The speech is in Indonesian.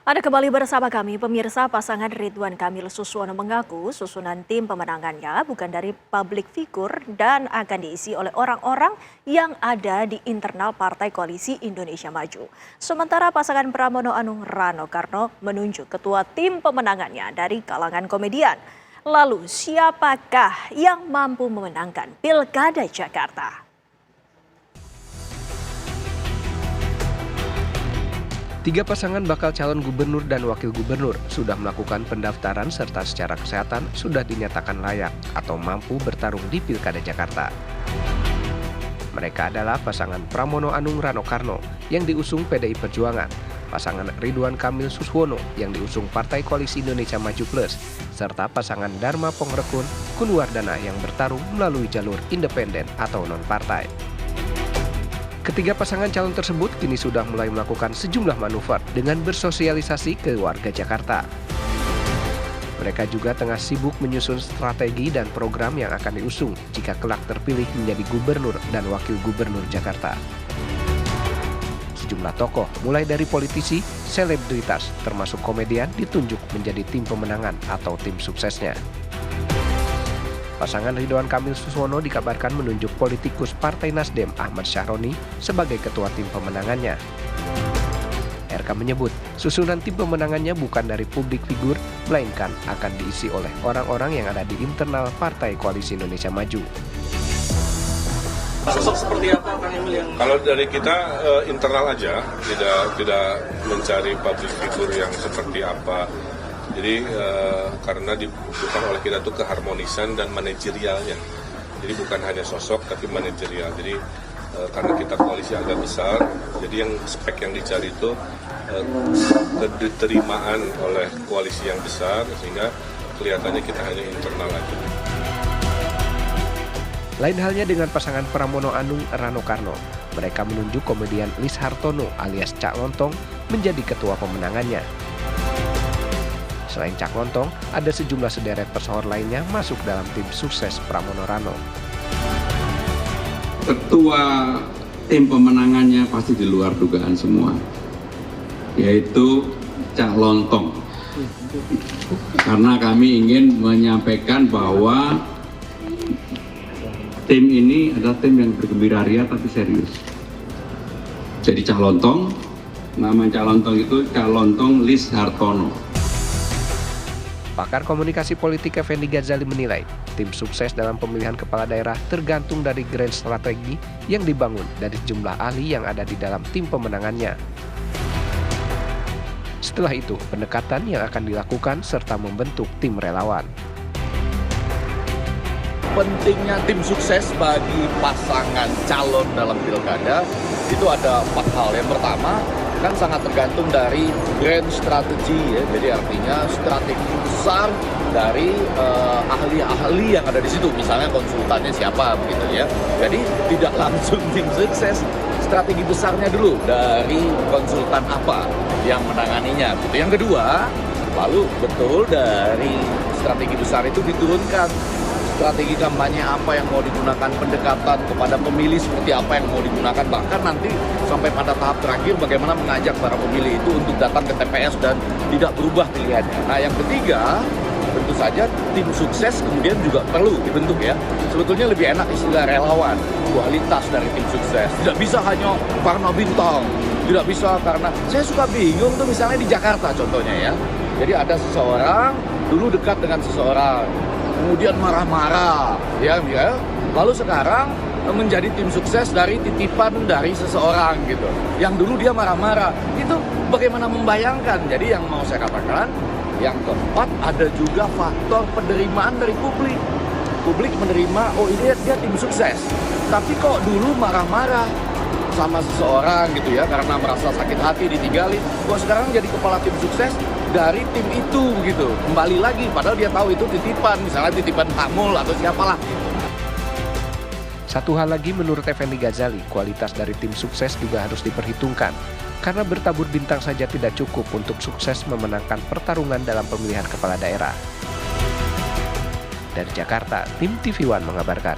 Anda kembali bersama kami, pemirsa. Pasangan Ridwan Kamil Suswono mengaku susunan tim pemenangannya bukan dari publik figur dan akan diisi oleh orang-orang yang ada di internal Partai Koalisi Indonesia Maju. Sementara pasangan Pramono Anung Rano Karno menunjuk ketua tim pemenangannya dari kalangan komedian. Lalu siapakah yang mampu memenangkan Pilkada Jakarta? Tiga pasangan bakal calon gubernur dan wakil gubernur sudah melakukan pendaftaran serta secara kesehatan sudah dinyatakan layak atau mampu bertarung di Pilkada Jakarta. Mereka adalah pasangan Pramono Anung Rano Karno yang diusung PDI Perjuangan, pasangan Ridwan Kamil Suswono yang diusung Partai Koalisi Indonesia Maju Plus, serta pasangan Dharma Pongrekun Kunwardana yang bertarung melalui jalur independen atau non-partai. Ketiga pasangan calon tersebut kini sudah mulai melakukan sejumlah manuver dengan bersosialisasi ke warga Jakarta. Mereka juga tengah sibuk menyusun strategi dan program yang akan diusung jika kelak terpilih menjadi gubernur dan wakil gubernur Jakarta. Sejumlah tokoh, mulai dari politisi, selebritas, termasuk komedian, ditunjuk menjadi tim pemenangan atau tim suksesnya. Pasangan Ridwan Kamil Suswono dikabarkan menunjuk politikus Partai Nasdem Ahmad Syahroni sebagai ketua tim pemenangannya. RK menyebut, susunan tim pemenangannya bukan dari publik figur, melainkan akan diisi oleh orang-orang yang ada di internal Partai Koalisi Indonesia Maju. Sosok seperti apa Kang Emil yang... Kalau dari kita internal aja, tidak mencari public figure yang seperti apa. Jadi karena dibutuhkan oleh kita tuh keharmonisan dan manajerialnya. Jadi bukan hanya sosok tapi manajerial. Jadi karena kita koalisi agak besar, jadi yang spek yang dicari itu keterimaan oleh koalisi yang besar, sehingga kelihatannya kita hanya internal aja. Lain halnya dengan pasangan Pramono Anung Rano Karno. Mereka menunjuk komedian Lis Hartono alias Cak Lontong menjadi ketua pemenangannya. Selain Cak Lontong, ada sejumlah sederet pesohor lainnya masuk dalam tim sukses Pramono Rano. Ketua tim pemenangannya pasti di luar dugaan semua, yaitu Cak Lontong. Karena kami ingin menyampaikan bahwa tim ini adalah tim yang bergembira ria tapi serius. Jadi Cak Lontong, nama Cak Lontong itu Cak Lontong Lis Hartono. Pakar komunikasi politik Effendi Ghazali menilai, tim sukses dalam pemilihan kepala daerah tergantung dari grand strategi yang dibangun dari jumlah ahli yang ada di dalam tim pemenangannya. Setelah itu, pendekatan yang akan dilakukan serta membentuk tim relawan. Pentingnya tim sukses bagi pasangan calon dalam pilkada itu ada 4 hal. Yang pertama, kan sangat tergantung dari grand strategi ya, jadi artinya strategi besar dari ahli-ahli yang ada di situ, misalnya konsultannya siapa begitu ya. Jadi tidak langsung tim sukses, strategi besarnya dulu dari konsultan apa yang menanganinya gitu. Yang kedua, lalu betul dari strategi besar itu diturunkan strategi kampanye apa yang mau digunakan, pendekatan kepada pemilih seperti apa yang mau digunakan, bahkan nanti sampai pada tahap terakhir bagaimana mengajak para pemilih itu untuk datang ke TPS dan tidak berubah pilihannya. Nah yang ketiga, tentu saja tim sukses kemudian juga perlu dibentuk ya. Sebetulnya lebih enak istilah relawan, kualitas dari tim sukses. Tidak bisa hanya karena bintang, tidak bisa karena, saya suka bingung tuh misalnya di Jakarta contohnya ya. Jadi ada seseorang, dulu dekat dengan seseorang, kemudian marah-marah, ya, lalu sekarang menjadi tim sukses dari titipan dari seseorang gitu. Yang dulu dia marah-marah, itu bagaimana membayangkan? Jadi yang mau saya katakan, yang keempat ada juga faktor penerimaan dari publik. Publik menerima, oh ini dia tim sukses, tapi kok dulu marah-marah sama seseorang gitu ya, karena merasa sakit hati ditinggalin, kok sekarang jadi kepala tim sukses dari tim itu gitu, kembali lagi padahal dia tahu itu titipan, misalnya titipan Hamul atau siapalah. Satu hal lagi menurut Effendi Ghazali, kualitas dari tim sukses juga harus diperhitungkan. Karena bertabur bintang saja tidak cukup untuk sukses memenangkan pertarungan dalam pemilihan kepala daerah. Dari Jakarta, tim TV One mengabarkan.